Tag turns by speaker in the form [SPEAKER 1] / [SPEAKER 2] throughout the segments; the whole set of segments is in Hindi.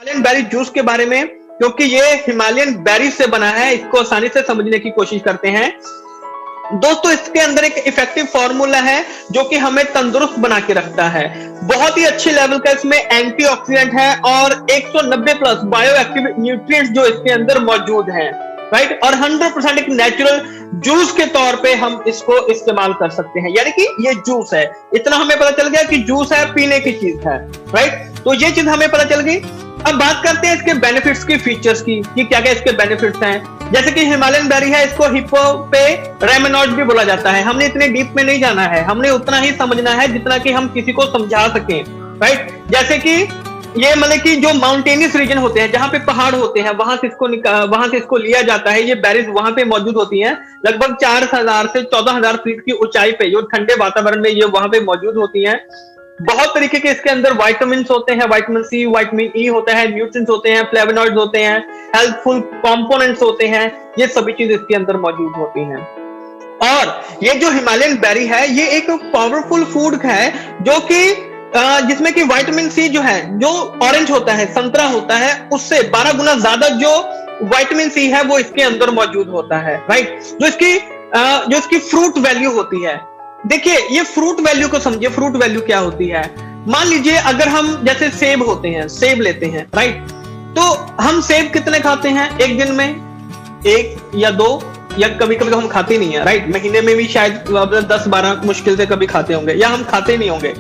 [SPEAKER 1] हिमालयन बेरी जूस के बारे में, क्योंकि ये हिमालयन बेरी से बना है, इसको आसानी से समझने की कोशिश करते हैं। दोस्तों इसके अंदर एक इफेक्टिव फॉर्मूला है जो कि हमें तंदुरुस्त बना के रखता है। बहुत ही अच्छे लेवल का इसमें एंटीऑक्सीडेंट है और 190 प्लस बायोएक्टिव न्यूट्रिएंट्स जो इसके अंदर मौजूद हैं, राइट। और 100% एक नेचुरल जूस के तौर पे हम इसको इस्तेमाल कर सकते हैं, यानी कि ये जूस है। इतना हमें पता चल गया कि जूस है, पीने की चीज है, राइट। तो ये चीज हमें पता चल गई। अब बात करते हैं इसके बेनिफिट्स की, फीचर्स की, कि क्या क्या इसके बेनिफिट्स हैं। जैसे कि हिमालयन बेरी है, इसको हिप्पोपेरेमिनॉइड्स भी बोला जाता है। हमने इतने डीप में नहीं जाना है, हमने उतना ही समझना है जितना कि हम किसी को समझा सकें, राइट। जैसे कि ये मतलब कि जो माउंटेनियस रीजन होते हैं, जहां पे पहाड़ होते हैं, वहां से इसको लिया जाता है। ये बेरीज वहां पे मौजूद होती हैं, लगभग 4000 से 14000 फीट की ऊंचाई पे, जो ठंडे वातावरण में ये वहां पे मौजूद होती हैं। बहुत तरीके के इसके अंदर विटामिन होते हैं, विटामिन सी, विटामिन ई होता है, न्यूट्रिएंट्स होते हैं, फ्लेवोनॉइड्स होते हैं, हेल्पफुल कंपोनेंट्स होते हैं। ये सभी चीज इसके अंदर मौजूद होती हैं। और ये जो हिमालयन बेरी है, ये एक पावरफुल फूड है जो कि जिसमें कि विटामिन सी जो है, जो ऑरेंज होता है, संतरा होता है, उससे 12 गुना ज्यादा जो विटामिन सी है वो इसके अंदर मौजूद होता है, राइट। जो इसकी फ्रूट वैल्यू होती है, देखिए ये फ्रूट वैल्यू को समझिए। फ्रूट वैल्यू क्या होती है? मान लीजिए अगर हम जैसे सेब होते हैं, सेब लेते हैं, राइट। तो हम सेब कितने खाते हैं एक दिन में? 1 या 2, या कभी कभी तो हम खाते नहीं है, राइट। महीने में भी शायद 10-12 मुश्किल से कभी खाते होंगे, या हम खाते नहीं होंगे।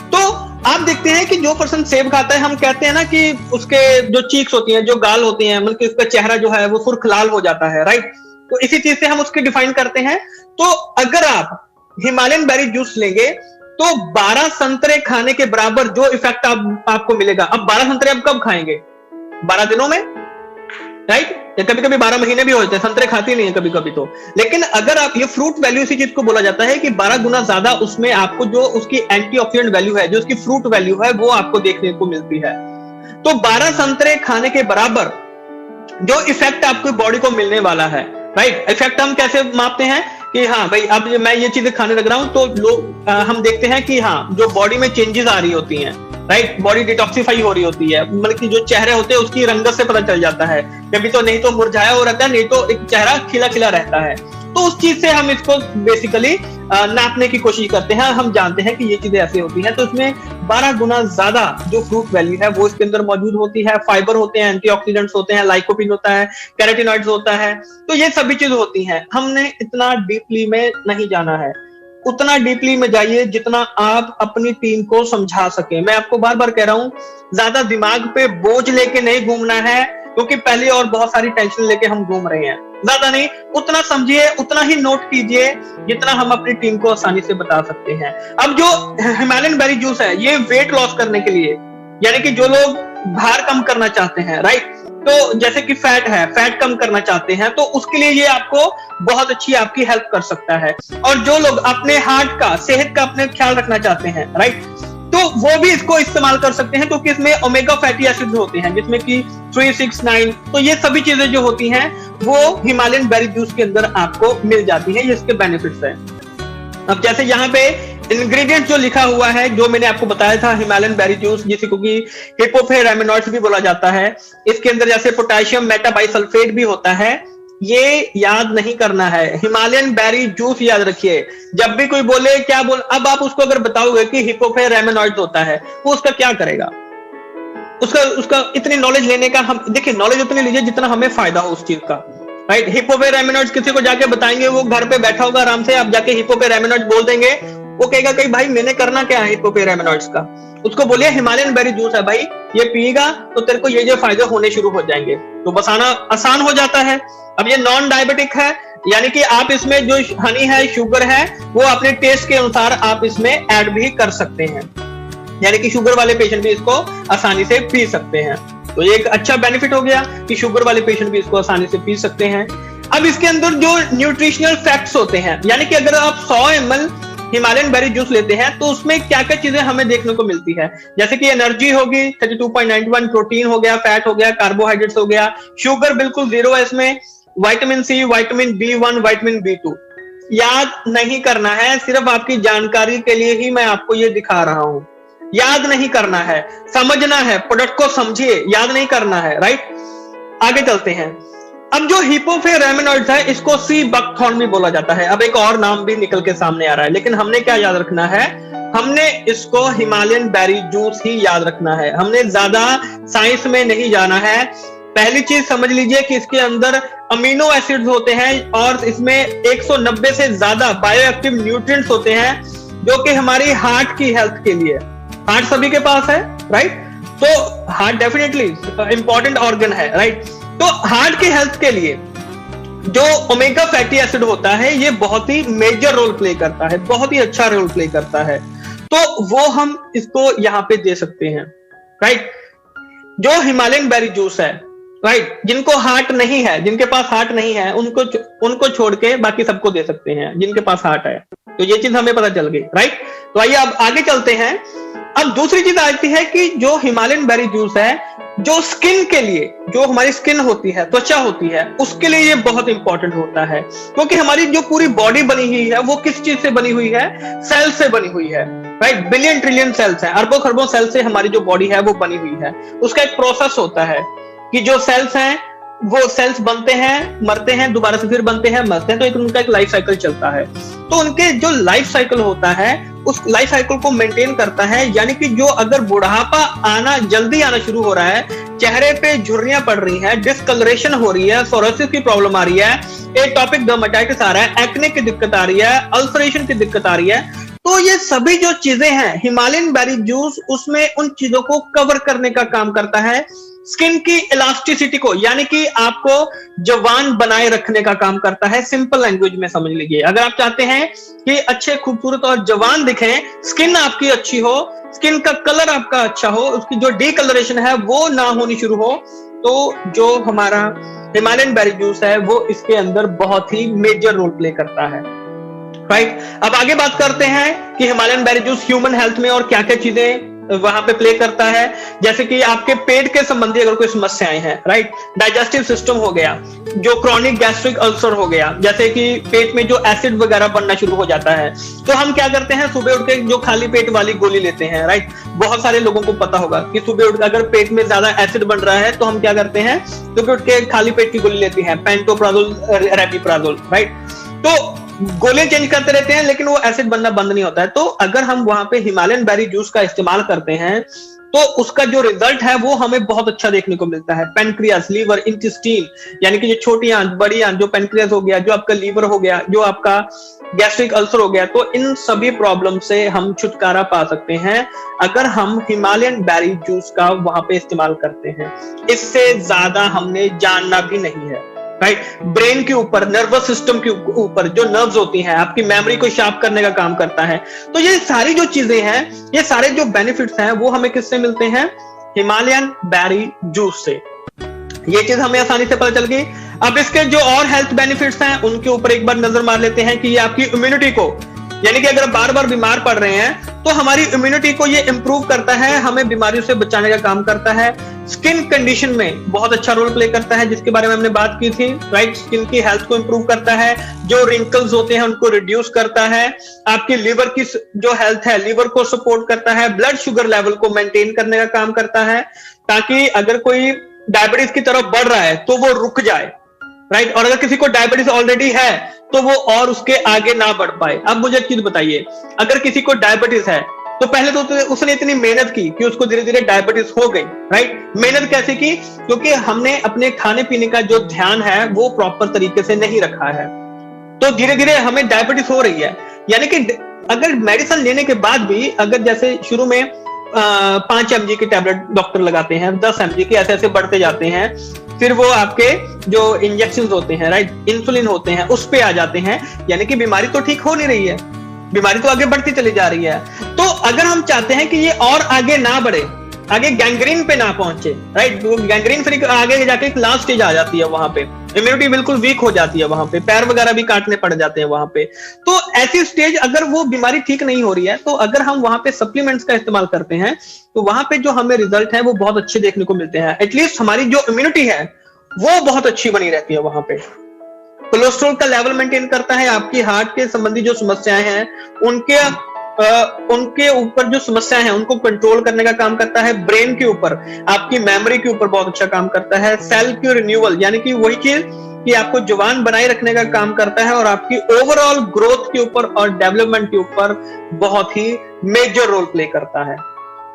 [SPEAKER 1] तो आप देखते हैं कि जो पर्सन सेब खाता है, हम कहते हैं ना कि उसके जो चीक्स होती हैं, जो गाल होती हैं, मतलब कि उसका चेहरा जो है वो सुर्ख लाल हो जाता है, राइट। तो इसी चीज से हम उसकी डिफाइन करते हैं। तो अगर आप हिमालयन बेरी जूस लेंगे तो 12 संतरे खाने के बराबर जो इफेक्ट आपको मिलेगा। अब 12 संतरे आप कब खाएंगे? 12 दिनों में, राइट। या कभी कभी 12 महीने भी होते हैं, संतरे खाती नहीं है कभी कभी तो। लेकिन अगर आप ये फ्रूट वैल्यू, इसी चीज को बोला जाता है कि 12 गुना ज्यादा उसमें आपको जो उसकी एंटीऑक्सीडेंट वैल्यू है, जो उसकी फ्रूट वैल्यू है, वो आपको देखने को मिलती है। तो 12 संतरे खाने के बराबर जो इफेक्ट आपकी बॉडी को मिलने वाला है, राइट। इफेक्ट हम कैसे मापते हैं कि हाँ भाई अब मैं ये चीजें खाने लग रहा हूं तो लोग हम देखते हैं कि हाँ जो बॉडी में चेंजेस आ रही होती हैं, राइट। बॉडी डिटॉक्सिफाई हो रही होती है, मतलब कि जो चेहरे होते हैं उसकी रंगत से पता चल जाता है। कभी तो नहीं तो मुरझाया हो रहता है, नहीं तो एक चेहरा खिला खिला रहता है। तो उस चीज से हम इसको बेसिकली नापने की कोशिश करते हैं। हम जानते हैं कि ये चीजें ऐसी होती हैं। तो इसमें 12 गुना ज्यादा जो फ्रूट वैल्यू है वो इसके अंदर मौजूद होती है। फाइबर होते हैं, एंटीऑक्सीडेंट्स होते हैं, लाइकोपिन होता है, कैरोटीनॉइड्स होता है। तो ये सभी चीज होती हैं। हमने इतना डीपली में नहीं जाना है, उतना डीपली में जाइए जितना आप अपनी टीम को समझा सके। मैं आपको बार बार कह रहा हूं, ज्यादा दिमाग पे बोझ लेके नहीं घूमना है, क्योंकि पहले और बहुत सारी टेंशन लेके हम घूम रहे हैं। ज्यादा नहीं, उतना समझिए, उतना ही नोट कीजिए जितना हम अपनी टीम को आसानी से बता सकते हैं। अब जो हिमालयन बेरी जूस है, ये वेट लॉस करने के लिए, यानी कि जो लोग भार कम करना चाहते हैं, राइट। तो जैसे कि फैट है, फैट कम करना चाहते हैं, तो उसके लिए ये आपको बहुत अच्छी आपकी हेल्प कर सकता है। और जो लोग अपने हार्ट का, सेहत का अपने ख्याल रखना चाहते हैं, राइट, तो वो भी इसको इस्तेमाल कर सकते हैं, क्योंकि इसमें ओमेगा फैटी एसिड्स होते हैं, जिसमें कि 3, 6, 9। तो ये सभी चीजें जो होती हैं वो हिमालयन बेरी जूस के अंदर आपको मिल जाती है। ये इसके बेनिफिट्स है। अब जैसे यहाँ पे इंग्रेडिएंट जो लिखा हुआ है, जो मैंने आपको बताया था, हिमालयन बेरी जूस, जिसे क्योंकि हिप्पोपेरेमिनॉइड्स भी बोला जाता है। इसके अंदर जैसे पोटेशियम मेटाबाइसल्फेट भी होता है। ये याद नहीं करना है, हिमालयन बेरी जूस याद रखिए। जब भी कोई बोले क्या बोल, अब आप उसको अगर बताओगे कि हिप्पोपेरेमिनॉइड्स होता है, वो उसका क्या करेगा? उसका इतनी नॉलेज लेने का, हम देखिए नॉलेज उतनी लीजिए जितना हमें फायदा हो उस चीज का, राइट। हिप्पोपेरेमिनॉइड्स किसी को जाके बताएंगे, वो घर पे बैठा होगा आराम से, आप जाके हिप्पोपेरेमिनॉइड्स बोल देंगे, वो कहेगा कि भाई मैंने करना क्या है हिप्पोपेरेमिनॉइड्स का। उसको बोलिए हिमालयन बेरी जूस है भाई, ये पिएगा तो तेरे को ये फायदे होने शुरू हो जाएंगे। तो बताना आसान हो जाता है। अब ये नॉन डायबिटिक है, यानी कि आप इसमें जो हनी है, शुगर है, वो अपने टेस्ट के अनुसार आप इसमें ऐड भी कर सकते हैं, यानी कि शुगर वाले पेशेंट भी इसको आसानी से पी सकते हैं। तो ये एक अच्छा बेनिफिट हो गया कि शुगर वाले पेशेंट भी इसको आसानी से पी सकते हैं। अब इसके अंदर जो न्यूट्रिशनल फैक्ट्स होते हैं, यानी कि अगर आप 100 ml हिमालयन बेरी जूस लेते हैं तो उसमें क्या क्या चीजें हमें देखने को मिलती है। जैसे कि एनर्जी होगी 32.91, प्रोटीन हो गया, फैट हो गया, कार्बोहाइड्रेट्स हो गया, शुगर बिल्कुल 0 है इसमें, vitamin C, vitamin B1, vitamin B2। याद नहीं करना है, सिर्फ आपकी जानकारी के लिए ही मैं आपको ये दिखा रहा हूं। याद नहीं करना है, समझना है, प्रोडक्ट को समझिए, याद नहीं करना है, राइट। आगे चलते हैं। अब जो हिपोफेरेमिनॉइड्स है इसको सी बकथॉर्न भी बोला जाता है। अब एक और नाम भी निकल के सामने आ रहा है, लेकिन हमने क्या याद रखना है, हमने इसको हिमालयन बेरी जूस ही याद रखना है, हमने ज्यादा साइंस में नहीं जाना है। पहली चीज समझ लीजिए कि इसके अंदर अमीनो एसिड्स होते हैं और इसमें 190 से ज्यादा बायोएक्टिव न्यूट्रिएंट्स होते हैं जो कि हमारी हार्ट की हेल्थ के लिए, हार्ट सभी के पास है, राइट। तो हार्ट डेफिनेटली इंपॉर्टेंट ऑर्गन है, राइट। तो हार्ट की हेल्थ के लिए जो ओमेगा फैटी एसिड होता है ये बहुत ही मेजर रोल प्ले करता है, बहुत ही अच्छा रोल प्ले करता है। तो वो हम इसको यहां पे दे सकते हैं, राइट। जो हिमालयन बेरी जूस है, राइट, जिनको हार्ट नहीं है, जिनके पास हार्ट नहीं है उनको छोड़ के बाकी सबको दे सकते हैं जिनके पास हार्ट है। तो ये चीज हमें पता चल गई, राइट। तो आइए अब आगे चलते हैं। अब दूसरी चीज आती है कि जो हिमालयन बेरी जूस है, जो स्किन के लिए, जो हमारी स्किन होती है, त्वचा होती है, उसके लिए ये बहुत इंपॉर्टेंट होता है, क्योंकि हमारी जो पूरी बॉडी बनी हुई है वो किस चीज से बनी हुई है, सेल से बनी हुई है, राइट। बिलियन ट्रिलियन सेल्स हैं, अरबों खरबों सेल से हमारी जो बॉडी है वो बनी हुई है। उसका एक प्रोसेस होता है कि जो सेल्स हैं वो सेल्स बनते हैं, मरते हैं, दोबारा से फिर बनते हैं, मरते हैं, तो उनका एक लाइफ साइकिल चलता है। तो उनके जो लाइफ साइकिल होता है उस लाइफ साइकिल को मेंटेन करता है, यानी कि जो अगर बुढ़ापा आना जल्दी आना शुरू हो रहा है, चेहरे पे झुर्रियां पड़ रही हैं, डिस्कलरेशन हो रही है, सोरोसिस की प्रॉब्लम आ रही है, एटॉपिक डर्मेटाइटिस आ रहा है, एक्ने की दिक्कत आ रही है, अल्सरेशन की दिक्कत आ रही है, तो ये सभी जो चीजें हैं हिमालयन बेरी जूस उसमें उन चीजों को कवर करने का काम करता है। स्किन की इलास्टिसिटी को, यानी कि आपको जवान बनाए रखने का काम करता है। सिंपल लैंग्वेज में समझ लीजिए, अगर आप चाहते हैं कि अच्छे, खूबसूरत और जवान दिखें, स्किन आपकी अच्छी हो, स्किन का कलर आपका अच्छा हो, उसकी जो डीकलरेशन है वो ना होनी शुरू हो, तो जो हमारा हिमालयन बेरी जूस है वो इसके अंदर बहुत ही मेजर रोल प्ले करता है, राइट। अब आगे बात करते हैं कि Himalayan berry juice human health में और क्या क्या चीजें वहां पे प्ले करता है। जैसे कि आपके पेट के संबंधी अगर कोई समस्याएं हैं, राइट, डाइजेस्टिव सिस्टम हो गया, जो क्रॉनिक गैस्ट्रिक अल्सर हो गया, जैसे कि पेट में जो एसिड वगैरह बनना शुरू हो जाता है, तो हम क्या करते हैं, सुबह उठ के जो खाली पेट वाली गोली लेते हैं, राइट। बहुत सारे लोगों को पता होगा कि सुबह उठ अगर पेट में ज्यादा एसिड बन रहा है तो हम क्या करते हैं, सुबह उठ के खाली पेट की गोली लेते हैं, पेंटोप्राजोल, रैपिप्राजोल, राइट। तो गोलियां चेंज करते रहते हैं लेकिन वो एसिड बनना बंद नहीं होता है। तो अगर हम वहां पे हिमालयन बेरी जूस का इस्तेमाल करते हैं तो उसका जो रिजल्ट है वो हमें बहुत अच्छा देखने को मिलता है। पेनक्रियास, लीवर, इंटेस्टाइन, यानी कि जो छोटी आंत, बड़ी आंत, जो पेनक्रियास हो गया, जो आपका लीवर हो गया, जो आपका गैस्ट्रिक अल्सर हो गया, तो इन सभी प्रॉब्लम से हम छुटकारा पा सकते हैं अगर हम हिमालयन बेरी जूस का वहां पे इस्तेमाल करते हैं। इससे ज्यादा हमने जानना भी नहीं है, राइट। ब्रेन के ऊपर, नर्वस सिस्टम के ऊपर जो नर्व्स होती हैं, आपकी मेमोरी को शार्प करने का काम करता है। तो ये सारी जो चीजें हैं, ये सारे जो बेनिफिट्स हैं वो हमें किससे मिलते हैं, हिमालयन बेरी जूस से। ये चीज हमें आसानी से पता चल गई। अब इसके जो और हेल्थ बेनिफिट्स हैं उनके ऊपर एक बार नजर मार लेते हैं कि ये आपकी इम्यूनिटी को, यानी कि अगर बार बार बीमार पड़ रहे हैं तो हमारी इम्यूनिटी को ये इंप्रूव करता है, हमें बीमारियों से बचाने का काम करता है। स्किन कंडीशन में बहुत अच्छा रोल प्ले करता है, जिसके बारे में हमने बात की थी, राइट। स्किन की हेल्थ को इंप्रूव करता है, जो रिंकल्स होते हैं उनको रिड्यूस करता है, आपकी लिवर की जो हेल्थ है, लिवर को सपोर्ट करता है, ब्लड शुगर लेवल को मेंटेन करने का काम करता है, ताकि अगर कोई डायबिटीज की तरफ बढ़ रहा है तो वो रुक जाए, राइट। और अगर किसी को डायबिटीज ऑलरेडी है तो वो और उसके आगे ना बढ़ पाए। अब मुझे एक चीज बताइए, अगर किसी को डायबिटीज है तो पहले तो उसने इतनी मेहनत की कि उसको धीरे धीरे डायबिटीज हो गई, राइट। मेहनत कैसे की, क्योंकि हमने अपने खाने पीने का जो ध्यान है वो प्रॉपर तरीके से नहीं रखा है, तो धीरे धीरे हमें डायबिटीज हो रही है। यानी कि अगर मेडिसिन लेने के बाद भी, अगर जैसे शुरू में 5 mg की टैबलेट डॉक्टर लगाते हैं, 10 mg के, ऐसे ऐसे बढ़ते जाते हैं, फिर वो आपके जो इंजेक्शन होते हैं, राइट, इंसुलिन होते हैं, उस पे आ जाते हैं, यानी कि बीमारी तो ठीक हो नहीं रही है, बीमारी तो आगे बढ़ती चली जा रही है। तो अगर हम चाहते हैं कि ये और आगे ना बढ़े, आगे गैंग्रीन पे ना पहुंचे, राइट, वो गैंग्रीन फिर आगे जाके एक लास्ट स्टेज आ जाती है, वहां पे इम्यूनिटी बिल्कुल वीक हो जाती है, वहां पे पैर वगैरह भी काटने पड़ जाते हैं वहां पे। तो ऐसी स्टेज, अगर वो बीमारी ठीक नहीं हो रही है, तो अगर हम वहां पे सप्लीमेंट्स का इस्तेमाल करते हैं तो वहां पे जो हमें रिजल्ट है वो बहुत अच्छे देखने को मिलते हैं। एटलीस्ट हमारी जो इम्यूनिटी है वो बहुत अच्छी बनी रहती है वहां पे। कोलेस्ट्रॉल का लेवल मेंटेन करता है, आपकी हार्ट के संबंधी जो समस्याएं हैं उनके उनके ऊपर जो समस्या है उनको कंट्रोल करने का काम करता है। ब्रेन के ऊपर, आपकी मेमोरी के ऊपर बहुत अच्छा काम करता है। सेल की रिन्यूअल यानी कि वही चीज कि आपको जवान बनाए रखने का काम करता है और आपकी ओवरऑल ग्रोथ के ऊपर और डेवलपमेंट के ऊपर बहुत ही मेजर रोल प्ले करता है।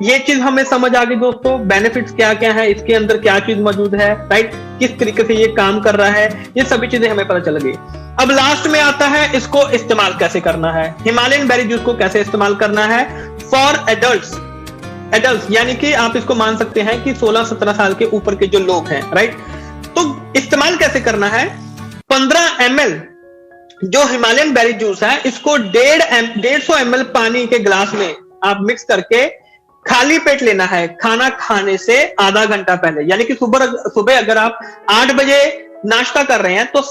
[SPEAKER 1] ये चीज हमें समझ आ गई दोस्तों, बेनिफिट्स क्या क्या है, इसके अंदर क्या चीज मौजूद है, राइट, किस तरीके से ये काम कर रहा है, ये सभी चीजें हमें पता चल गई। अब लास्ट में आता है इसको इस्तेमाल कैसे करना है। हिमालयन बेरी जूस को कैसे इस्तेमाल करना है फॉर एडल्ट्स यानी कि आप इसको मान सकते हैं कि 16-17 साल के ऊपर के जो लोग हैं, राइट। तो इस्तेमाल कैसे करना है, 15 ml जो हिमालयन बेरी जूस है इसको 150 ml पानी के गिलास में आप मिक्स करके खाली पेट लेना है, खाना खाने से आधा घंटा पहले। यानी कि सुबह अगर आप 8 बजे नाश्ता कर रहे हैं तो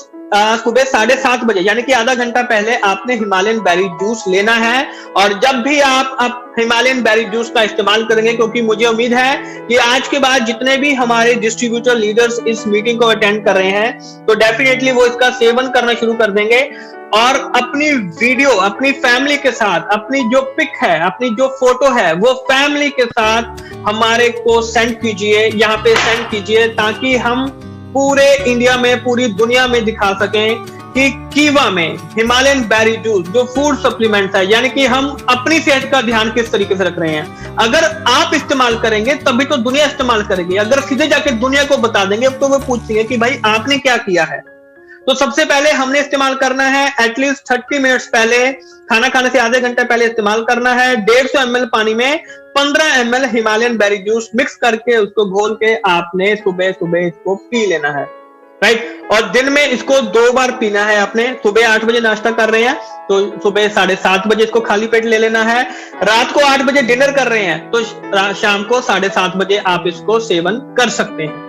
[SPEAKER 1] सुबह 7:30 बजे यानी कि आधा घंटा पहले आपने हिमालयन बेरी जूस लेना है। और जब भी आप हिमालयन बेरी जूस का इस्तेमाल करेंगे, क्योंकि मुझे उम्मीद है कि आज के बाद जितने भी हमारे डिस्ट्रीब्यूटर लीडर्स इस मीटिंग को अटेंड कर रहे हैं तो डेफिनेटली वो इसका सेवन करना शुरू कर देंगे और अपनी वीडियो अपनी फैमिली के साथ, अपनी जो पिक है, अपनी जो फोटो है वो फैमिली के साथ हमारे को सेंड कीजिए, यहाँ पे सेंड कीजिए, ताकि हम पूरे इंडिया में, पूरी दुनिया में दिखा सकें कि कीवा में हिमालयन बेरी जूस जो फूड सप्लीमेंट है, यानी कि हम अपनी सेहत का ध्यान किस तरीके से रख रहे हैं। अगर आप इस्तेमाल करेंगे तभी तो दुनिया इस्तेमाल करेगी। अगर सीधे जाके दुनिया को बता देंगे तो वो पूछेंगे कि भाई आपने क्या किया है। तो सबसे पहले हमने इस्तेमाल करना है एटलीस्ट 30 मिनट्स पहले, खाना खाने से आधे घंटे पहले इस्तेमाल करना है। 150 ml पानी में 15 ml Himalayan berry juice mix करके उसको घोल के आपने सुबह सुबह इसको पी लेना है, राइट। और दिन में इसको 2 बार पीना है आपने। सुबह 8 बजे नाश्ता कर रहे हैं तो सुबह 7:30 बजे इसको खाली पेट ले लेना है। रात को 8 बजे डिनर कर रहे हैं तो शाम को 7:30 बजे आप इसको सेवन कर सकते हैं।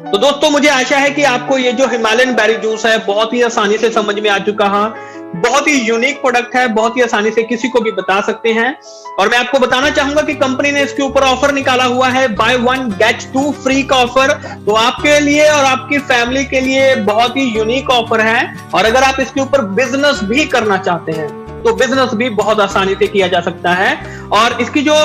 [SPEAKER 1] तो दोस्तों मुझे आशा है कि आपको ये जो हिमालयन बेरी जूस है बहुत ही आसानी से समझ में आ चुका है। बहुत ही यूनिक प्रोडक्ट है, बहुत ही आसानी से किसी को भी बता सकते हैं। और मैं आपको बताना चाहूंगा कि कंपनी ने इसके ऊपर ऑफर निकाला हुआ है, बाय 1 गेट 2 फ्री का ऑफर। तो आपके लिए और आपकी फैमिली के लिए बहुत ही यूनिक ऑफर है। और अगर आप इसके ऊपर बिजनेस भी करना चाहते हैं तो बिजनेस भी बहुत आसानी से किया जा सकता है। और इसकी जो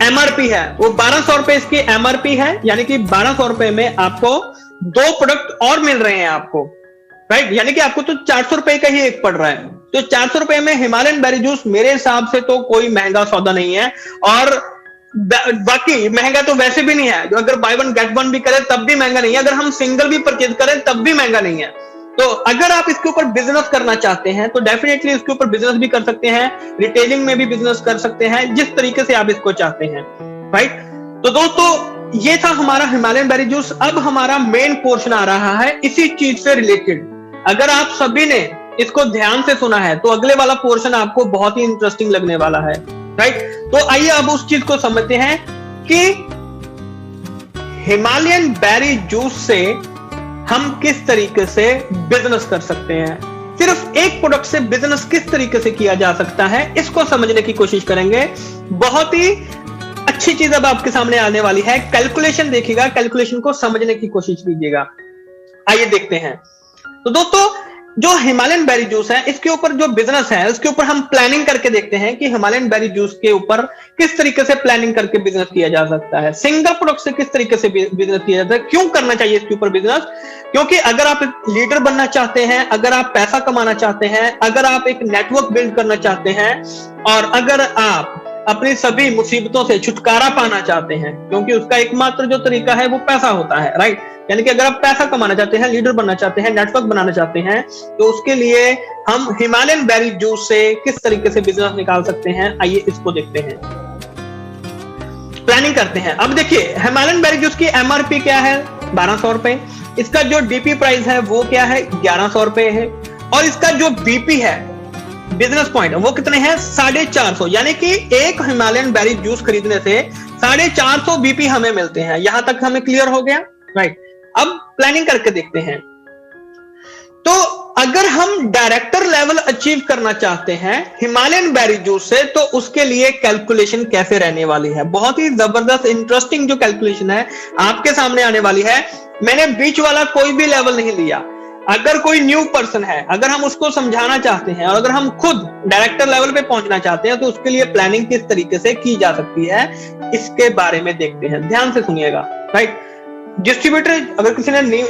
[SPEAKER 1] एमआरपी है वो 1200 रुपए इसकी एमआरपी है, यानी कि 1200 रुपए में आपको 2 प्रोडक्ट और मिल रहे हैं आपको, राइट। यानी कि आपको तो 400 रुपए का ही एक पड़ रहा है। तो 400 रुपए में हिमालयन बेरी जूस मेरे हिसाब से तो कोई महंगा सौदा नहीं है। और बाकी महंगा तो वैसे भी नहीं है, जो अगर बाय 1 गेट 1 भी करें तब भी महंगा नहीं है, अगर हम सिंगल भी परचेज करें तब भी महंगा नहीं है। तो अगर आप इसके ऊपर बिजनेस करना चाहते हैं तो डेफिनेटली इसके ऊपर बिजनेस भी कर सकते हैं, रिटेलिंग में भी बिजनेस कर सकते हैं, जिस तरीके से आप इसको चाहते हैं, राइट। तो दोस्तों ये था हमारा हिमालयन बेरी जूस। अब हमारा मेन पोर्शन आ रहा है इसी चीज से रिलेटेड। अगर आप सभी ने इसको ध्यान से सुना है तो अगले वाला पोर्शन आपको बहुत ही इंटरेस्टिंग लगने वाला है, राइट। तो आइए अब उस चीज को समझते हैं कि हिमालयन बेरी जूस से हम किस तरीके से बिजनेस कर सकते हैं। सिर्फ एक प्रोडक्ट से बिजनेस किस तरीके से किया जा सकता है, इसको समझने की कोशिश करेंगे। बहुत ही अच्छी चीज अब आपके सामने आने वाली है। कैलकुलेशन देखिएगा, कैलकुलेशन को समझने की कोशिश कीजिएगा। आइए देखते हैं। तो दोस्तों जो हिमालयन बेरी जूस है इसके ऊपर जो बिजनेस है उसके ऊपर हम प्लानिंग करके देखते हैं कि हिमालयन बेरी जूस के ऊपर किस तरीके से प्लानिंग करके बिजनेस किया जा सकता है। सिंगल प्रोडक्ट से किस तरीके से बिजनेस किया जाता है, क्यों करना चाहिए इसके ऊपर बिजनेस। क्योंकि अगर आप लीडर बनना चाहते हैं, अगर आप पैसा कमाना चाहते हैं, अगर आप एक नेटवर्क बिल्ड करना चाहते हैं और अगर आप अपनी सभी मुसीबतों से छुटकारा पाना चाहते हैं, क्योंकि उसका एकमात्र जो तरीका है वो पैसा होता है, राइट। यानी कि अगर आप पैसा कमाना चाहते हैं, लीडर बनना चाहते हैं, नेटवर्क बनाना चाहते हैं, तो उसके लिए हम हिमालयन बेरी जूस से किस तरीके से बिजनेस निकाल सकते हैं, आइए इसको देखते हैं, प्लानिंग करते हैं। अब देखिए हिमालयन बेरी जूस की एमआरपी क्या है, 1200 रुपए। इसका जो डीपी प्राइस है वो क्या है, 1100 रुपए है। और इसका जो बीपी है, बिजनेस पॉइंट, वो कितने हैं, 450। यानी कि एक हिमालयन बेरी जूस खरीदने से 450 बीपी हमें मिलते हैं। यहां तक हमें क्लियर हो गया, राइट। अब प्लानिंग करके देखते हैं। तो अगर हम डायरेक्टर लेवल अचीव करना चाहते हैं हिमालयन बेरी जूस से, तो उसके लिए कैलकुलेशन कैसे रहने वाली है, बहुत ही जबरदस्त इंटरेस्टिंग जो कैलकुलेशन है आपके सामने आने वाली है। मैंने बीच वाला कोई भी लेवल नहीं लिया। अगर कोई न्यू पर्सन है, अगर हम उसको समझाना चाहते हैं और अगर हम खुद डायरेक्टर लेवल पे पहुंचना चाहते हैं तो उसके लिए प्लानिंग किस तरीके से की जा सकती है, इसके बारे में देखते हैं। ध्यान से सुनिएगा, राइट। डिस्ट्रीब्यूटर, अगर किसी ने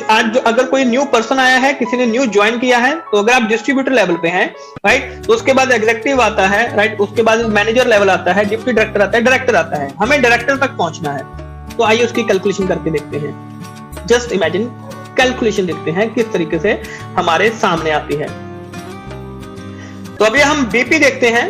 [SPEAKER 1] अगर कोई न्यू पर्सन आया है, किसी ने न्यू ज्वाइन किया है, तो अगर आप डिस्ट्रीब्यूटर लेवल पे हैं, राइट, तो उसके बाद एग्जीक्यूटिव आता है, राइट, उसके बाद मैनेजर लेवल आता है, डिप्टी डायरेक्टर आता है, डायरेक्टर आता है, हमें डायरेक्टर तक पहुंचना है। तो आइए उसकी कैलकुलेशन करके देखते हैं। जस्ट इमेजिन, कैलकुलेशन देखते हैं किस तरीके से हमारे सामने आती है। तो अभी हम बीपी देखते हैं।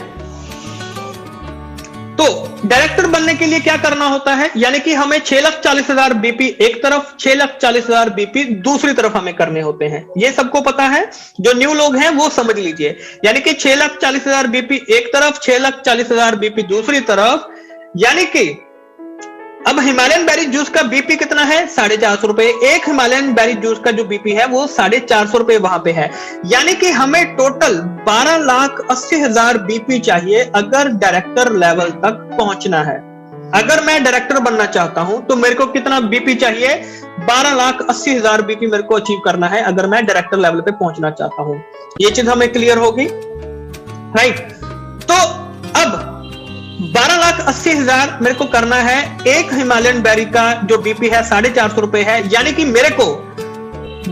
[SPEAKER 1] तो डायरेक्टर बनने के लिए क्या करना होता है, यानी कि हमें 6,40,000 बीपी एक तरफ, 6,40,000 बीपी दूसरी तरफ हमें करने होते हैं। ये सबको पता है, जो न्यू लोग हैं वो समझ लीजिए। यानी कि 6,40,000 बीपी एक तरफ, 6,40,000 बीपी दूसरी तरफ। यानी कि अब हिमालयन बेरी जूस का बीपी कितना है, 450 रुपए। एक हिमालयन बेरी जूस का जो बीपी है वो 450 रुपए वहां पे है। यानी कि हमें टोटल 12,80,000 बीपी चाहिए अगर डायरेक्टर लेवल तक पहुंचना है। अगर मैं डायरेक्टर बनना चाहता हूं तो मेरे को कितना बीपी चाहिए, 12,80,000 बीपी मेरे को अचीव करना है अगर मैं डायरेक्टर लेवल पे पहुंचना चाहता हूं। ये चीज हमें क्लियर होगी, राइट। तो अब 12,80,000 मेरे को करना है। एक हिमालयन बेरी का जो बीपी है 450 रुपए है। यानी कि मेरे को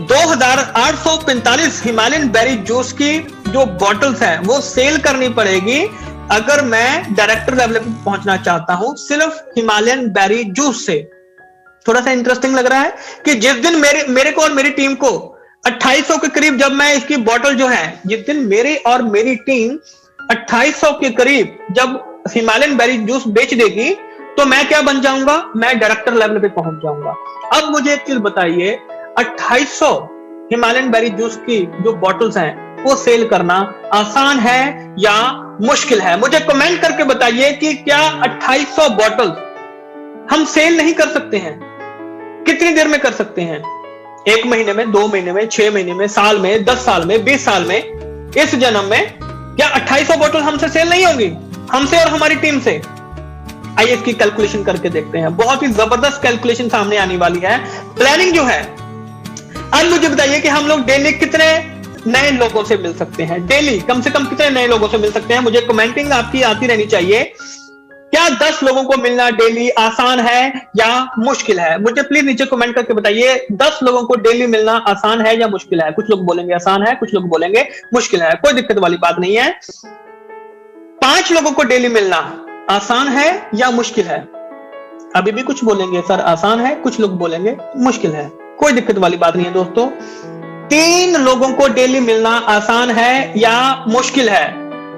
[SPEAKER 1] 2,845 हिमालयन बेरी जूस की जो बॉटल्स हैं वो सेल करनी पड़ेगी अगर मैं डायरेक्टर लेवल पे पहुंचना चाहता हूं, सिर्फ हिमालयन बेरी जूस से। थोड़ा सा इंटरेस्टिंग लग रहा है कि जिस दिन मेरे को और मेरी टीम को 2800 के करीब, जब मैं इसकी बॉटल जो है, जिस दिन मेरे और मेरी टीम 2800 के करीब जब हिमालयन बेरी जूस बेच देगी, तो मैं क्या बन जाऊंगा, मैं डायरेक्टर लेवल पे पहुंच जाऊंगा। अब मुझे एक चीज बताइए, 2800 हिमालयन बेरी जूस की जो बॉटल्स हैं वो सेल करना आसान है या मुश्किल है? मुझे कमेंट करके बताइए कि क्या 2800 बॉटल्स हम सेल नहीं कर सकते हैं? कितनी देर में कर सकते हैं? 1 महीने में, 2 महीने में, 6 महीने में, साल में, 10 साल में, 20 साल में, इस जन्म में क्या 2800 बॉटल हमसे सेल नहीं होंगी, हमसे और हमारी टीम से? आइए इसकी कैलकुलेशन करके देखते हैं। बहुत ही जबरदस्त कैलकुलेशन सामने आने वाली है, प्लानिंग जो है। अब मुझे बताइए कि हम लोग डेली कितने नए लोगों से मिल सकते हैं, डेली कम से कम कितने नए लोगों से मिल सकते हैं? मुझे कमेंटिंग आपकी आती रहनी चाहिए। क्या 10 लोगों को मिलना डेली आसान है या मुश्किल है? मुझे प्लीज नीचे कमेंट करके बताइए, 10 लोगों को डेली मिलना आसान है या मुश्किल है? कुछ लोग बोलेंगे आसान है, कुछ लोग बोलेंगे मुश्किल है। कोई दिक्कत वाली बात नहीं है। 5 लोगों को डेली मिलना आसान है या मुश्किल है? अभी भी कुछ बोलेंगे सर आसान है, कुछ लोग बोलेंगे मुश्किल है। कोई दिक्कत वाली बात नहीं है दोस्तों। 3 लोगों को डेली मिलना आसान है या मुश्किल है?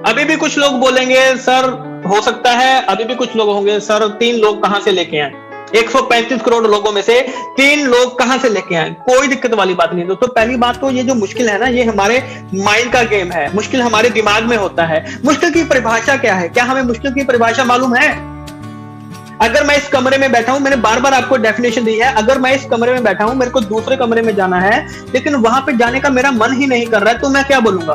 [SPEAKER 1] अभी भी कुछ लोग बोलेंगे सर हो सकता है, अभी भी कुछ लोग होंगे सर 3 लोग कहां से लेके आए? 135 करोड़ लोगों में से 3 लोग कहां से लेके आए? कोई दिक्कत वाली बात नहीं है दोस्तों। पहली बात तो ये जो मुश्किल है ना, ये हमारे माइंड का गेम है। मुश्किल हमारे दिमाग में होता है। मुश्किल की परिभाषा क्या है? क्या हमें मुश्किल की परिभाषा मालूम है? अगर मैं इस कमरे में बैठा हूं, मैंने बार बार आपको डेफिनेशन दी है, अगर मैं इस कमरे में बैठा हूं, मेरे को दूसरे कमरे में जाना है, लेकिन वहां पे जाने का मेरा मन ही नहीं कर रहा है, तो मैं क्या बोलूंगा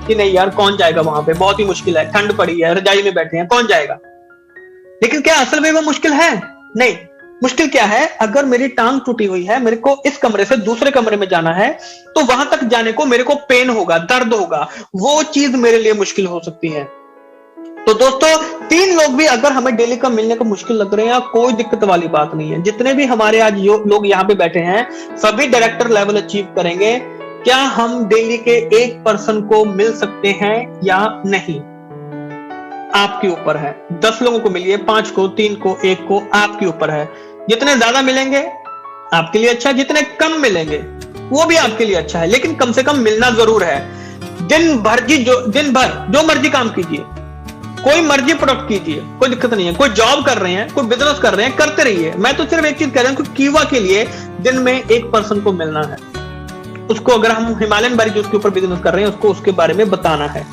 [SPEAKER 1] कि नहीं यार कौन जाएगा वहां पे, बहुत ही मुश्किल है, ठंड पड़ी है, रजाई में बैठे हैं, कौन जाएगा? लेकिन क्या असल में वो मुश्किल है? नहीं। मुश्किल क्या है? अगर मेरी टांग टूटी हुई है, मेरे को इस कमरे से दूसरे कमरे में जाना है, तो वहां तक जाने को मेरे को पेन होगा, दर्द होगा, वो चीज मेरे लिए मुश्किल हो सकती है। तो दोस्तों 3 लोग भी अगर हमें डेली का मिलने को मुश्किल लग रहे हैं, कोई दिक्कत वाली बात नहीं है। जितने भी हमारे आज लोग यहाँ पे बैठे हैं, सभी डायरेक्टर लेवल अचीव करेंगे। क्या हम डेली के 1 पर्सन को मिल सकते हैं या नहीं? आपके ऊपर है। 10 लोगों को मिलिए, 5 को, 3 को, 1 को, आपके ऊपर है। जितने ज्यादा मिलेंगे आपके लिए अच्छा है, जितने कम मिलेंगे वो भी आपके लिए अच्छा है, लेकिन कम से कम मिलना जरूर है। दिन भर जो मर्जी काम कीजिए, कोई मर्जी प्रोडक्ट कीजिए, कोई दिक्कत नहीं है। कोई जॉब कर रहे हैं, कोई बिजनेस कर रहे हैं, करते रहिए। मैं तो सिर्फ एक चीज कह रहा हूं कि कीवा के लिए दिन में 1 पर्सन को मिलना है। उसको अगर हम हिमालयन बेरी जूस के ऊपर बिजनेस कर रहे हैं, उसको उसके बारे में बताना है,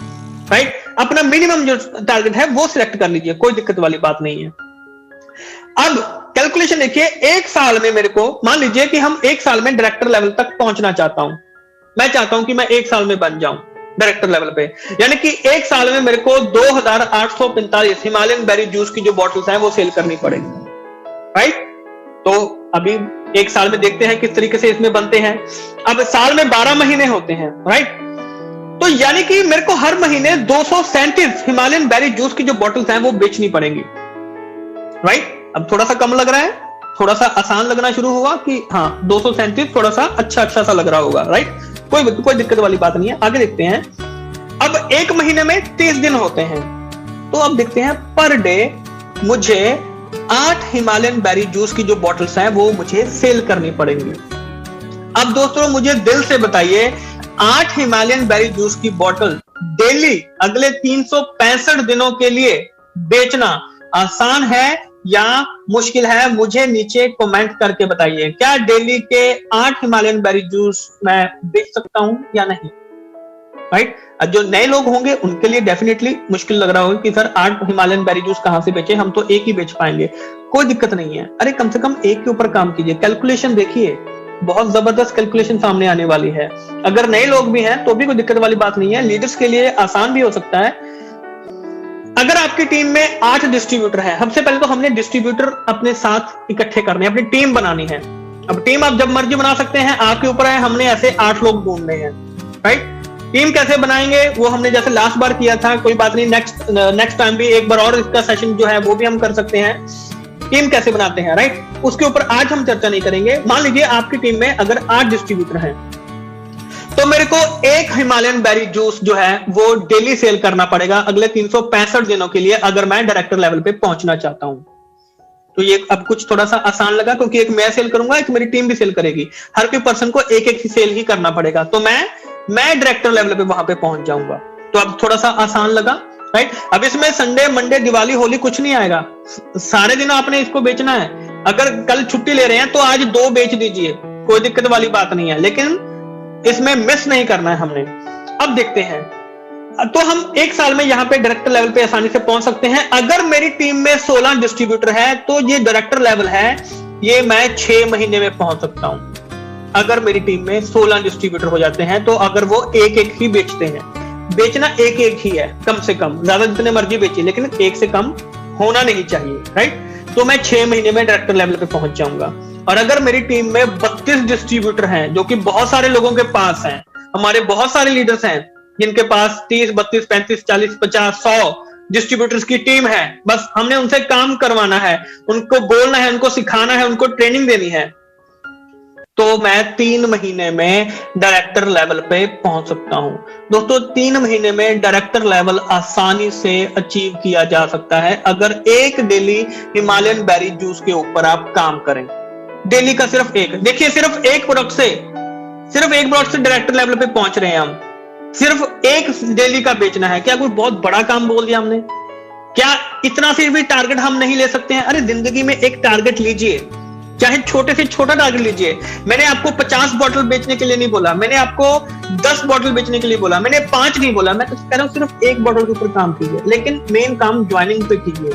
[SPEAKER 1] राइट? अपना मिनिमम जो टारगेट है वो सिलेक्ट कर लीजिए, कोई दिक्कत वाली बात नहीं है। अब कैलकुलेशन देखिए, 1 साल में मेरे को, मान लीजिए कि हम 1 साल में डायरेक्टर लेवल तक पहुंचना चाहता हूं। मैं चाहता हूं कि मैं 1 साल में बन जाऊं डायरेक्टर लेवल पे, यानी कि 1 साल में मेरे को 2,845 हिमालयन बेरी जूस की जो बॉटल्स हैं वो सेल करनी पड़ेगी, राइट? तो अभी एक साल में देखते हैं किस तरीके से इसमें बनते हैं। अब साल में 12 महीने होते हैं, राइट। तो यानी कि मेरे को हर महीने 237 हिमालयन बेरी जूस की जो बॉटल्स हैं वो बेचनी पड़ेंगी, राइट। अब थोड़ा सा कम लग रहा है, थोड़ा सा आसान लगना शुरू हुआ कि हाँ 237 थोड़ा सा अच्छा सा लग रहा होगा, राइट। कोई दिक्कत वाली बात नहीं है। आगे देखते हैं। अब एक महीने में 30 दिन होते हैं, तो अब देखते हैं पर डे मुझे 8 हिमालयन बेरी जूस की जो बॉटल्स हैं वो मुझे सेल करनी पड़ेंगी। अब दोस्तों मुझे दिल से बताइए, 8 हिमालयन बेरी जूस की बॉटल डेली अगले 365 दिनों के लिए बेचना आसान है या मुश्किल है? मुझे नीचे कमेंट करके बताइए। क्या डेली के 8 हिमालयन बेरी जूस मैं बेच सकता हूं या नहीं, राइट। जो नए लोग होंगे उनके लिए डेफिनेटली मुश्किल लग रहा होगा कि सर 8 हिमालयन बेरी जूस कहां से बेचे, हम तो एक ही बेच पाएंगे। कोई दिक्कत नहीं है, अरे कम से कम एक के ऊपर काम कीजिए। कैलकुलेशन देखिए, बहुत जबरदस्त कैलकुलेशन सामने आने वाली है। अगर नए लोग भी हैं तो भी कोई दिक्कत वाली बात नहीं है, लीडर्स के लिए आसान भी हो सकता है। अगर आपकी टीम में 8 डिस्ट्रीब्यूटर है, सबसे पहले तो हमने डिस्ट्रीब्यूटर अपने साथ इकट्ठे करने, अपनी टीम बनानी है। अब टीम आप जब मर्जी बना सकते हैं, आपके ऊपर है। हमने ऐसे 8 लोग ढूंढने हैं, राइट। टीम कैसे बनाएंगे वो हमने जैसे लास्ट बार किया था, कोई बात नहीं, नेक्स्ट टाइम भी एक बार और इसका सेशन जो है वो भी हम कर सकते हैं। टीम कैसे बनाते हैं, राइट, उसके ऊपर आज हम चर्चा नहीं करेंगे। मान लीजिए आपकी टीम में अगर 8 डिस्ट्रीब्यूटर हैं, तो मेरे को एक हिमालयन बेरी जूस जो है वो डेली सेल करना पड़ेगा अगले 365 दिनों के लिए, अगर मैं डायरेक्टर लेवल पे पहुंचना चाहता हूं। तो ये अब कुछ थोड़ा सा आसान लगा, क्योंकि एक मैं सेल करूंगा, एक मेरी टीम भी सेल करेगी। हर कोई पर्सन को एक ही सेल ही करना पड़ेगा, तो मैं डायरेक्टर लेवल पे वहां पे पहुंच जाऊंगा। तो अब थोड़ा सा आसान लगा, राइट। अब इसमें संडे, मंडे, दिवाली, होली कुछ नहीं आएगा, सारे दिन आपने इसको बेचना है। अगर कल छुट्टी ले रहे हैं तो आज 2 बेच दीजिए, कोई दिक्कत वाली बात नहीं है, लेकिन इसमें मिस नहीं करना है हमने। अब देखते हैं, तो हम एक साल में यहाँ पे डायरेक्टर लेवल पे आसानी से पहुंच सकते हैं। अगर मेरी टीम में 16 डिस्ट्रीब्यूटर है तो ये डायरेक्टर लेवल है, ये मैं 6 महीने में पहुंच सकता हूं। अगर मेरी टीम में 16 डिस्ट्रीब्यूटर हो जाते हैं, तो अगर वो एक ही बेचते हैं, बेचना एक ही है, कम से कम, ज्यादा जितने मर्जी बेचिए, लेकिन एक से कम होना नहीं चाहिए, राइट। तो मैं 6 महीने में डायरेक्टर लेवल पे पहुंच जाऊंगा। और अगर मेरी टीम में 32 डिस्ट्रीब्यूटर हैं, जो कि बहुत सारे लोगों के पास हैं, हमारे बहुत सारे लीडर्स हैं जिनके पास 30, 32, 35, 40, 50, 100 डिस्ट्रीब्यूटर्स की टीम है, बस हमने उनसे काम करवाना है, उनको बोलना है, उनको सिखाना है, उनको ट्रेनिंग देनी है, तो मैं 3 महीने में डायरेक्टर लेवल पे पहुंच सकता हूं। दोस्तों 3 महीने में डायरेक्टर लेवल आसानी से अचीव किया जा सकता है, अगर एक डेली हिमालयन बेरी जूस के ऊपर आप काम करें। डेली का सिर्फ एक, देखिए सिर्फ एक प्रोडक्ट से डायरेक्टर लेवल पे पहुंच रहे हैं हम, सिर्फ एक डेली का बेचना है। क्या कोई बहुत बड़ा काम बोल दिया हमने? क्या इतना से भी टारगेट हम नहीं ले सकते हैं? अरे जिंदगी में एक टारगेट लीजिए, चाहे छोटे से छोटा टारगेट लीजिए। मैंने आपको 50 बॉटल बेचने के लिए नहीं बोला, मैंने आपको 10 बॉटल बेचने के लिए बोला, मैंने 5 नहीं बोला, मैं तो कह रहा हूं सिर्फ 1 बॉटल के ऊपर काम कीजिए, लेकिन मेन काम ज्वाइनिंग पे कीजिए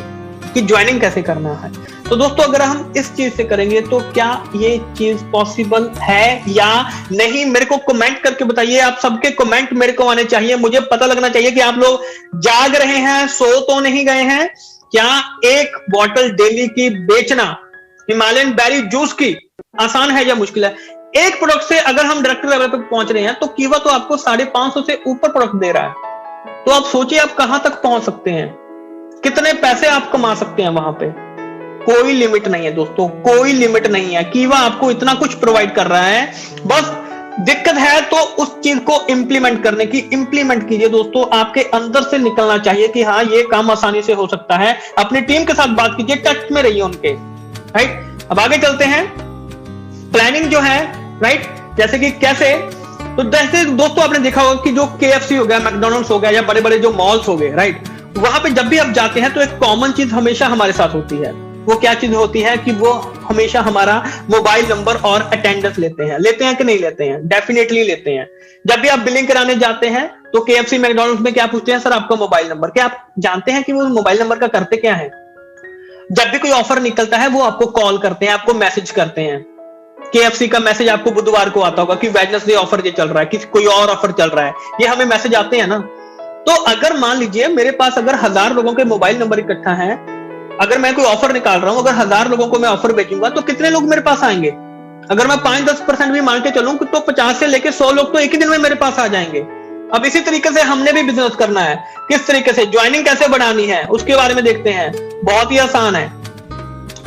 [SPEAKER 1] कि ज्वाइनिंग कैसे करना है। तो दोस्तों अगर हम इस चीज से करेंगे तो क्या ये चीज पॉसिबल है या नहीं, मेरे को कमेंट करके बताइए। आप सबके कमेंट मेरे को आने चाहिए, मुझे पता लगना चाहिए कि आप लोग जाग रहे हैं, सो तो नहीं गए हैं। क्या 1 बॉटल डेली की बेचना हिमालयन बेरी जूस की आसान है या मुश्किल है? एक प्रोडक्ट से अगर हम डायरेक्टर लेवल पे पहुंच रहे हैं तो कीवा तो आपको 550 से ऊपर प्रोडक्ट दे रहा है, तो आप सोचिए आप कहां तक पहुंच सकते हैं, कितने पैसे आप कमा सकते हैं वहां पे। कोई लिमिट नहीं है दोस्तों, कोई लिमिट नहीं है। कीवा आपको इतना कुछ प्रोवाइड कर रहा है, बस दिक्कत है तो उस चीज को इंप्लीमेंट करने की। इंप्लीमेंट कीजिए दोस्तों, आपके अंदर से निकलना चाहिए कि हाँ ये काम आसानी से हो सकता है। अपनी टीम के साथ बात कीजिए, टच में रहिए उनके, राइट। अब आगे चलते हैं, प्लानिंग जो है, राइट, जैसे कि कैसे, तो जैसे दोस्तों आपने देखा होगा कि जो KFC हो गया, मैकडॉनल्ड्स हो गया, या बड़े बड़े जो मॉल्स हो गए, राइट, वहां पे जब भी आप जाते हैं तो एक कॉमन चीज हमेशा हमारे साथ होती है। वो क्या चीज होती है कि वो हमेशा हमारा मोबाइल नंबर और अटेंडेंस लेते हैं कि नहीं लेते हैं? डेफिनेटली लेते हैं। जब भी आप बिलिंग कराने जाते हैं तो KFC, मैकडॉनल्ड्स में क्या पूछते हैं? सर आपका मोबाइल नंबर। क्या आप जानते हैं कि वो मोबाइल नंबर का करते क्या है? जब भी कोई ऑफर निकलता है वो आपको कॉल करते हैं, आपको मैसेज करते हैं। KFC का मैसेज आपको बुधवार को आता होगा कि वेडनेसडे ऑफर ये चल रहा है, कि कोई और ऑफर चल रहा है, ये हमें मैसेज आते हैं ना। तो अगर मान लीजिए मेरे पास अगर 1000 लोगों के मोबाइल नंबर इकट्ठा है, अगर मैं कोई ऑफर निकाल रहा हूं, अगर 1000 लोगों को मैं ऑफर बेचूंगा तो कितने लोग मेरे पास आएंगे? अगर मैं 5-10% भी मान के चलूं तो 50 से लेके 100 लोग तो एक ही दिन में मेरे पास आ जाएंगे। अब इसी तरीके से हमने भी बिजनेस करना है। किस तरीके से ज्वाइनिंग कैसे बढ़ानी है उसके बारे में देखते हैं। बहुत ही आसान है,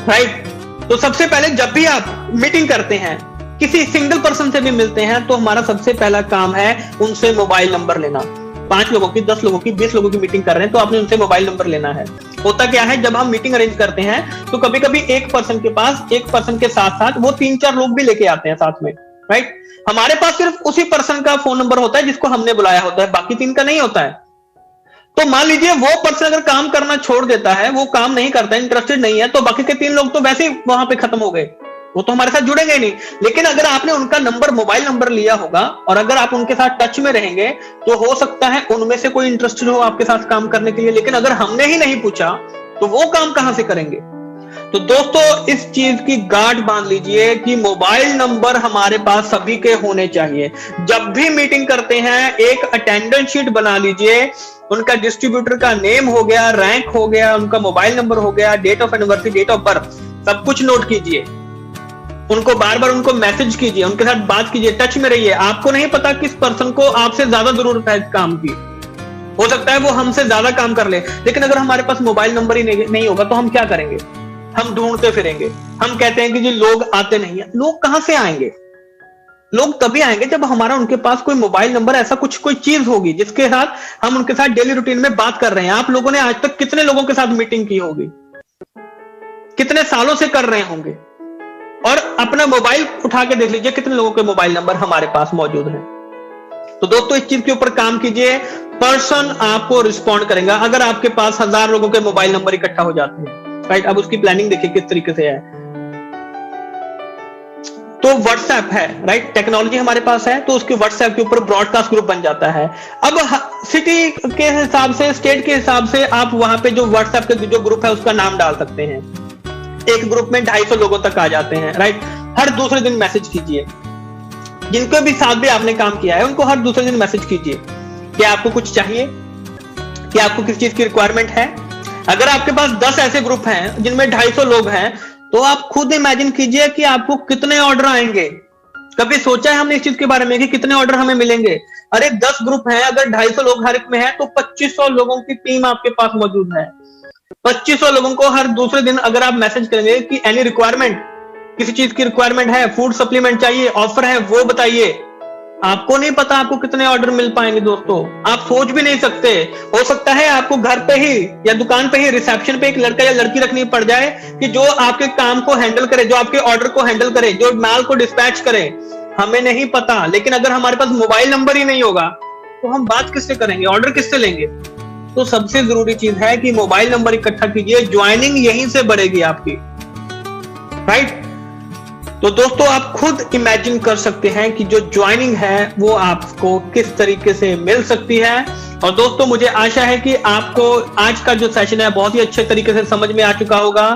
[SPEAKER 1] राइट। तो सबसे पहले जब भी आप मीटिंग करते हैं, किसी सिंगल पर्सन से भी मिलते हैं, तो हमारा सबसे पहला काम है उनसे मोबाइल नंबर लेना। 5 लोगों की, 10 लोगों की, 20 लोगों की मीटिंग कर रहे हैं तो आपने उनसे मोबाइल नंबर लेना है। होता क्या है, जब हम मीटिंग अरेंज करते हैं तो कभी कभी एक पर्सन के पास, एक पर्सन के साथ साथ वो 3-4 लोग भी लेके आते हैं साथ में, राइट। हमारे पास सिर्फ उसी पर्सन का फोन नंबर होता है जिसको हमने बुलाया होता है, बाकी 3 का नहीं होता है। तो मान लीजिए वो पर्सन अगर काम करना छोड़ देता है, वो काम नहीं करता है, इंटरेस्टेड नहीं है, तो बाकी के 3 लोग तो वैसे ही वहां पे खत्म हो गए, वो तो हमारे साथ जुड़ेंगे नहीं। लेकिन अगर आपने उनका नंबर, मोबाइल नंबर लिया होगा और अगर आप उनके साथ टच में रहेंगे तो हो सकता है उनमें से कोई इंटरेस्टेड हो आपके साथ काम करने के लिए। लेकिन अगर हमने ही नहीं पूछा तो वो काम कहां से करेंगे। तो दोस्तों इस चीज की गांठ बांध लीजिए कि मोबाइल नंबर हमारे पास सभी के होने चाहिए। जब भी मीटिंग करते हैं एक अटेंडेंस शीट बना लीजिए, उनका डिस्ट्रीब्यूटर का नेम हो गया, रैंक हो गया, उनका मोबाइल नंबर हो गया, date of anniversary, date of birth, सब कुछ नोट कीजिए। उनको बार बार उनको मैसेज कीजिए, उनके साथ बात कीजिए, टच में रहिए। आपको नहीं पता किस पर्सन को आपसे ज्यादा जरूरत है इस काम की, हो सकता है वो हमसे ज्यादा काम कर ले। लेकिन अगर हमारे पास मोबाइल नंबर ही नहीं होगा तो हम क्या करेंगे, हम ढूंढते फिरेंगे। हम कहते हैं कि जी लोग आते नहीं है। लोग कहां से आएंगे, लोग तभी आएंगे जब हमारा उनके पास कोई मोबाइल नंबर, ऐसा कुछ कोई चीज होगी जिसके साथ हम उनके साथ डेली रूटीन में बात कर रहे हैं। आप लोगों ने आज तक कितने लोगों के साथ मीटिंग की होगी, कितने सालों से कर रहे होंगे, और अपना मोबाइल उठा के देख लीजिए कितने लोगों के मोबाइल नंबर हमारे पास मौजूद हैं। तो दोस्तों इस चीज के ऊपर काम कीजिए, पर्सन आपको रिस्पॉन्ड करेगा। अगर आपके पास 1000 लोगों के मोबाइल नंबर इकट्ठा हो जाते हैं, राइट, अब उसकी प्लानिंग देखिए किस तरीके से है। तो व्हाट्सएप है, राइट, टेक्नोलॉजी हमारे पास है तो उसके व्हाट्सएप के ऊपर ब्रॉडकास्ट ग्रुप बन जाता है। अब सिटी के हिसाब से, स्टेट के हिसाब से आप वहां पे जो व्हाट्सएप के जो ग्रुप है उसका नाम डाल सकते हैं। एक ग्रुप में 250 लोगों तक आ जाते हैं, राइट। हर दूसरे दिन मैसेज कीजिए, जिनके भी साथ भी आपने काम किया है उनको हर दूसरे दिन मैसेज कीजिए कि आपको कुछ चाहिए, कि आपको किस चीज की रिक्वायरमेंट है। अगर आपके पास 10 ऐसे ग्रुप हैं जिनमें 250 लोग हैं तो आप खुद इमेजिन कीजिए कि आपको कितने ऑर्डर आएंगे। कभी सोचा है हमने इस चीज के बारे में कि कितने ऑर्डर हमें मिलेंगे? अरे 10 ग्रुप हैं, अगर 250 लोग हर एक में है तो 2500 लोगों की टीम आपके पास मौजूद है। 2500 लोगों को हर दूसरे दिन अगर आप मैसेज करेंगे कि एनी रिक्वायरमेंट, किसी चीज की रिक्वायरमेंट है, फूड सप्लीमेंट चाहिए, ऑफर है, वो बताइए। आपको नहीं पता आपको कितने ऑर्डर मिल पाएंगे दोस्तों, आप सोच भी नहीं सकते। हो सकता है आपको घर पे ही या दुकान पे ही रिसेप्शन पे एक लड़का या लड़की रखनी पड़ जाए कि जो आपके काम को हैंडल करे, जो आपके ऑर्डर को हैंडल करे, जो माल को डिस्पैच करे। हमें नहीं पता, लेकिन अगर हमारे पास मोबाइल नंबर ही नहीं होगा तो हम बात किससे करेंगे, ऑर्डर किससे लेंगे? तो सबसे जरूरी चीज है कि मोबाइल नंबर इकट्ठा कीजिए, ज्वाइनिंग यहीं से बढ़ेगी आपकी, राइट। तो दोस्तों आप खुद इमेजिन कर सकते हैं कि जो ज्वाइनिंग है वो आपको किस तरीके से मिल सकती है। और दोस्तों मुझे आशा है कि आपको आज का जो सेशन है बहुत ही अच्छे तरीके से समझ में आ चुका होगा।